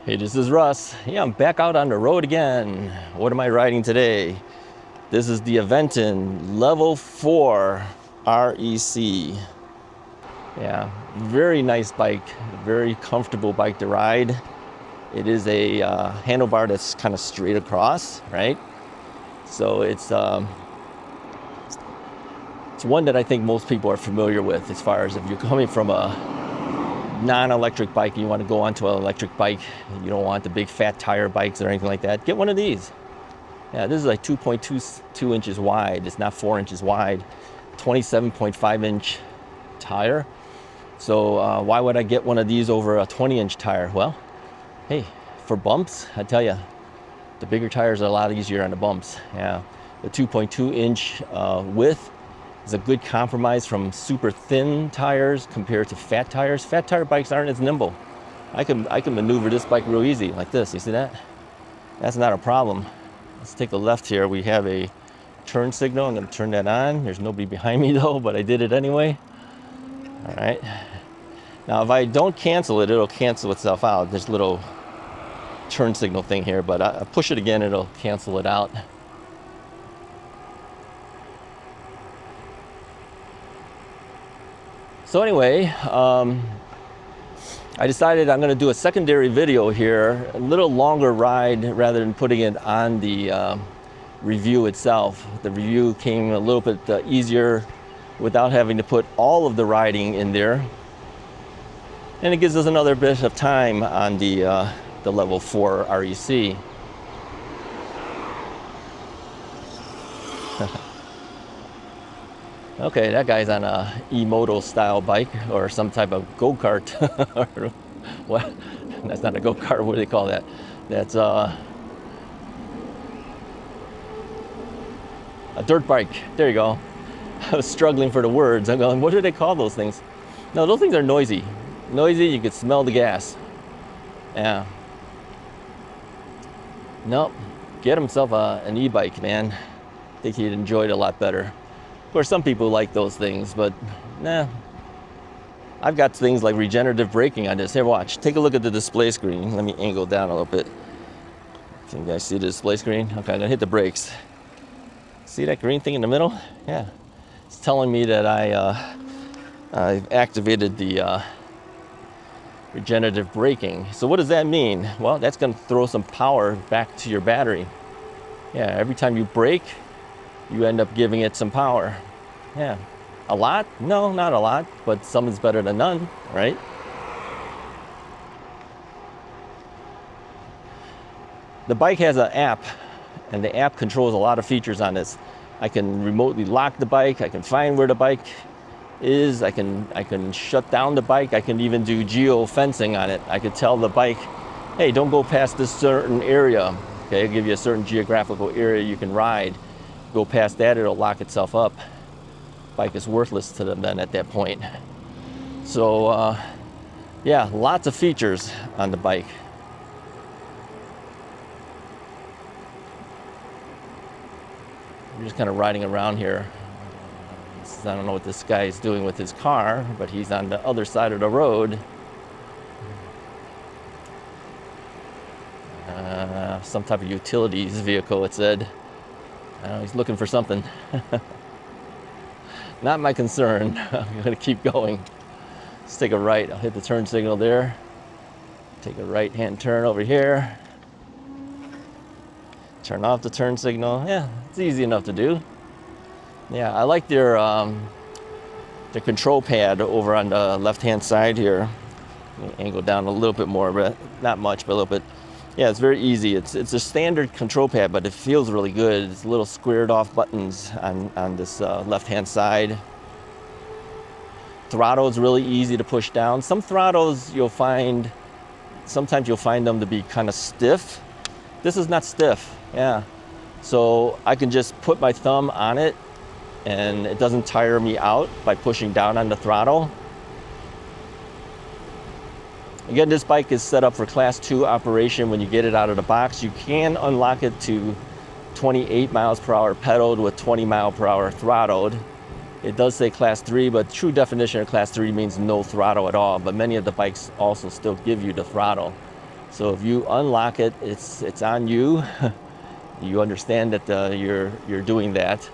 Hey, this is Russ. Yeah, I'm back out on the road again. What am I riding today? This is the Aventon Level 4 REC. Yeah, very nice bike, very comfortable bike to ride. It is a handlebar that's kind of straight across, right? So it's one that I think most people are familiar with, as far as if you're coming from a non-electric bike and you want to go onto an electric bike, you don't want the big fat tire bikes or anything like that, get one of these. Yeah, this is like 2.22 inches wide. It's not 4 inches wide. 27.5 inch tire. So why would I get one of these over a 20-inch tire? Well, hey, for bumps, I tell you, the bigger tires are a lot easier on the bumps. Yeah, the 2.2 inch width is a good compromise from super thin tires compared to fat tires. Fat tire bikes aren't as nimble. I can maneuver this bike real easy like this. You see that? That's not a problem. Let's take a left here. We have a turn signal. I'm going to turn that on. There's nobody behind me though, but I did it anyway. All right. Now if I don't cancel it, it'll cancel itself out. This little turn signal thing here, but I push it again, it'll cancel it out. So anyway, I decided I'm going to do a secondary video here, a little longer ride rather than putting it on the review itself. The review came a little bit easier without having to put all of the riding in there. And it gives us another bit of time on the Level 4 REC. Okay, that guy's on a e-moto style bike or some type of go-kart. What? That's not a go-kart, what do they call that? That's a dirt bike. There you go. I was struggling for the words. I'm going, what do they call those things? No, those things are noisy. Noisy, you could smell the gas. Yeah. Nope. Get himself an e-bike, man. I think he'd enjoy it a lot better. Of course, some people like those things, but nah. I've got things like regenerative braking on this. Here, watch. Take a look at the display screen. Let me angle down a little bit. Can you guys see the display screen? Okay, I'm gonna hit the brakes. See that green thing in the middle? Yeah. It's telling me that I've activated the regenerative braking. So what does that mean? Well, that's gonna throw some power back to your battery. Yeah, every time you brake, you end up giving it some power. Yeah. A lot? No, not a lot, but some is better than none, right? The bike has an app, and the app controls a lot of features on this. I can remotely lock the bike, I can find where the bike is, I can shut down the bike, I can even do geo-fencing on it. I could tell the bike, hey, don't go past this certain area. Okay, I'll give you a certain geographical area you can ride. Go past that, it'll lock itself up. Bike is worthless to them then at that point. So yeah, lots of features on the bike. I'm just kind of riding around here. I don't know what this guy is doing with his car, but he's on the other side of the road. Some type of utilities vehicle, it said. He's looking for something. Not my concern. I'm gonna keep going. Let's take a right. I'll hit the turn signal there. Take a right-hand turn over here. Turn off the turn signal. Yeah, it's easy enough to do. Yeah, I like their control pad over on the left-hand side here. Let me angle down a little bit more, but not much, but a little bit. Yeah, it's very easy. It's a standard control pad, but it feels really good. It's little squared off buttons on this left-hand side. Throttle is really easy to push down. Some throttles sometimes you'll find them to be kind of stiff. This is not stiff, yeah. So I can just put my thumb on it and it doesn't tire me out by pushing down on the throttle. Again, this bike is set up for Class 2 operation when you get it out of the box. You can unlock it to 28 miles per hour pedaled with 20 mile per hour throttled. It does say Class 3, but true definition of Class 3 means no throttle at all. But many of the bikes also still give you the throttle. So if you unlock it, it's on you. You understand that you're doing that.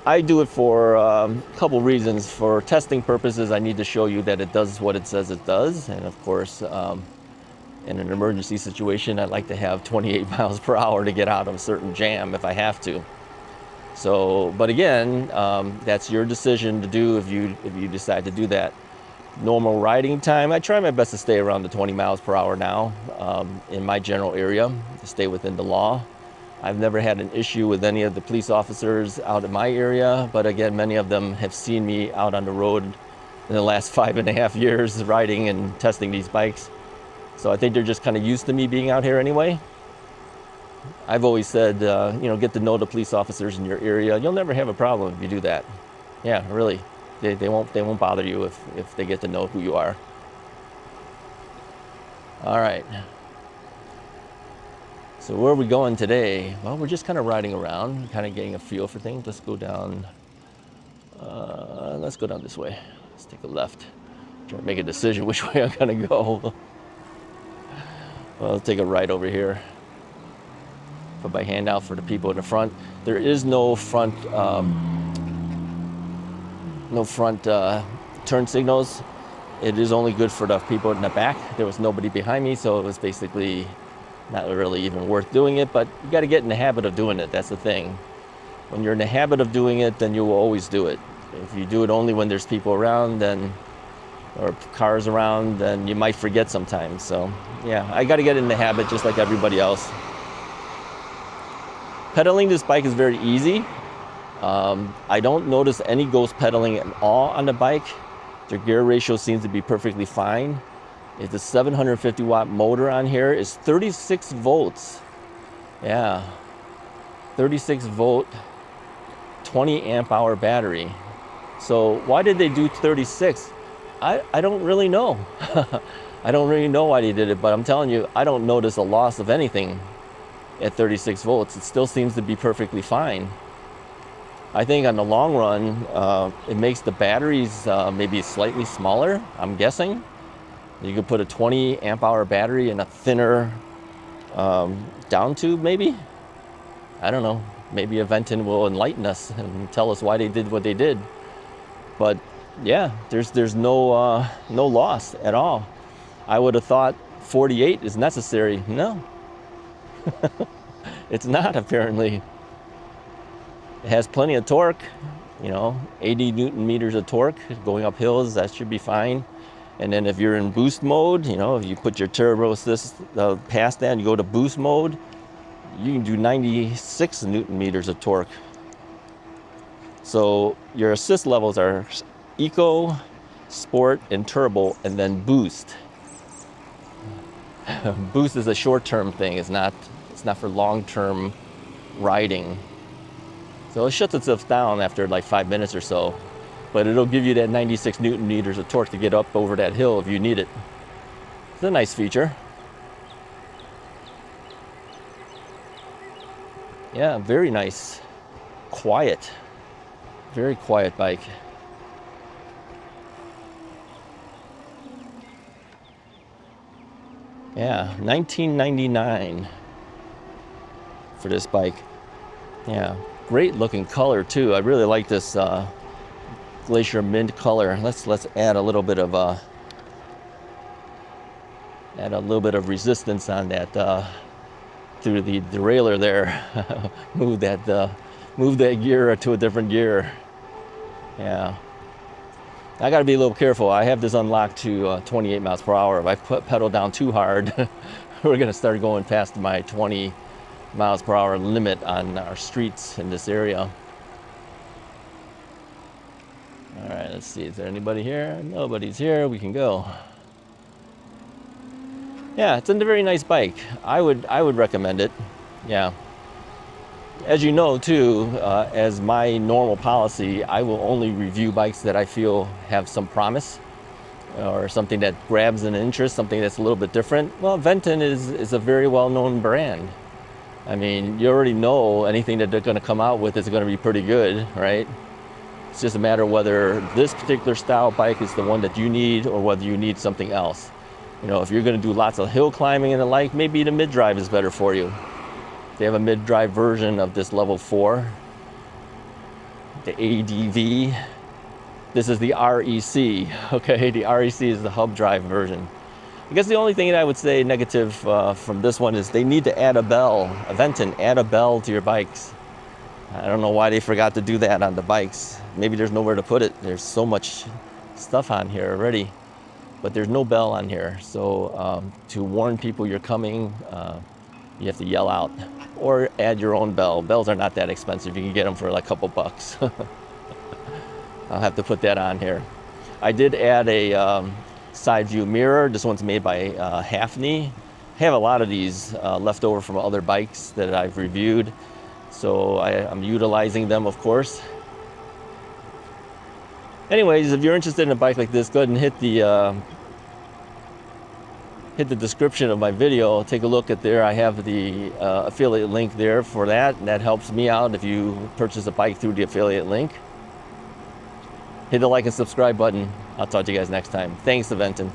I do it for a couple reasons. For testing purposes, I need to show you that it does what it says it does. And of course, in an emergency situation, I'd like to have 28 miles per hour to get out of a certain jam if I have to. So, but again, that's your decision to do if you decide to do that. Normal riding time, I try my best to stay around the 20 miles per hour now in my general area, to stay within the law. I've never had an issue with any of the police officers out in my area, but again, many of them have seen me out on the road in the last 5.5 years riding and testing these bikes. So I think they're just kind of used to me being out here anyway. I've always said, get to know the police officers in your area. You'll never have a problem if you do that. Yeah, really. They won't bother you if they get to know who you are. All right. So where are we going today? Well, we're just kind of riding around, kind of getting a feel for things. Let's go down. Let's go down this way. Let's take a left. Try to make a decision which way I'm gonna go. Well, I'll take a right over here. Put my hand out for the people in the front. There is no front turn signals. It is only good for the people in the back. There was nobody behind me, so it was basically not really even worth doing it, but you got to get in the habit of doing it. That's the thing. When you're in the habit of doing it, then you will always do it. If you do it only when there's people around, or cars around, then you might forget sometimes. So yeah, I got to get in the habit just like everybody else. Pedaling this bike is very easy. I don't notice any ghost pedaling at all on the bike. The gear ratio seems to be perfectly fine. It's a 750 watt motor on here. It's 36 volts. Yeah, 36 volt, 20 amp hour battery. So why did they do 36? I don't really know. I don't really know why they did it, but I'm telling you, I don't notice a loss of anything at 36 volts. It still seems to be perfectly fine. I think on the long run, it makes the batteries maybe slightly smaller, I'm guessing. You could put a 20 amp hour battery in a thinner down tube maybe. I don't know. Maybe Aventon will enlighten us and tell us why they did what they did. But yeah, there's no loss at all. I would have thought 48 is necessary. No, it's not apparently. It has plenty of torque, 80 Newton meters of torque going up hills. That should be fine. And then if you're in boost mode, if you put your turbo assist past that and you go to boost mode, you can do 96 Newton meters of torque. So your assist levels are eco, sport, and turbo, and then boost. Boost is a short-term thing. It's not for long-term riding. So it shuts itself down after like 5 minutes or so, but it'll give you that 96 Newton meters of torque to get up over that hill if you need it. It's a nice feature. Yeah, very nice. Quiet. Very quiet bike. Yeah, $19.99 for this bike. Yeah, great looking color too. I really like this glacier mint color. Let's add a little bit of resistance on that through the derailleur there. move that gear to a different gear. Yeah, I got to be a little careful. I have this unlocked to 28 miles per hour. If I pedal down too hard, we're gonna start going past my 20 miles per hour limit on our streets in this area. All right, let's see, is there anybody here? Nobody's here, we can go. Yeah, it's a very nice bike. I would recommend it. Yeah. As you know too, as my normal policy, I will only review bikes that I feel have some promise or something that grabs an interest, something that's a little bit different. Well, Aventon is a very well-known brand. I mean, you already know anything that they're going to come out with is going to be pretty good, right? It's just a matter of whether this particular style bike is the one that you need or whether you need something else. You know, if you're going to do lots of hill climbing and the like, maybe the mid-drive is better for you. They have a mid-drive version of this level 4, the ADV. This is the REC, okay? The REC is the hub drive version. I guess the only thing that I would say negative from this one is they need to add a bell. Aventon, add a bell to your bikes. I don't know why they forgot to do that on the bikes. Maybe there's nowhere to put it. There's so much stuff on here already, but there's no bell on here. So to warn people you're coming, you have to yell out or add your own bell. Bells are not that expensive. You can get them for like a couple bucks. I'll have to put that on here. I did add a side view mirror. This one's made by Hafni. I have a lot of these left over from other bikes that I've reviewed. So I'm utilizing them, of course. Anyways, if you're interested in a bike like this, go ahead and hit the description of my video. Take a look at there. I have the affiliate link there for that, and that helps me out if you purchase a bike through the affiliate link. Hit the like and subscribe button. I'll talk to you guys next time. Thanks, Aventon.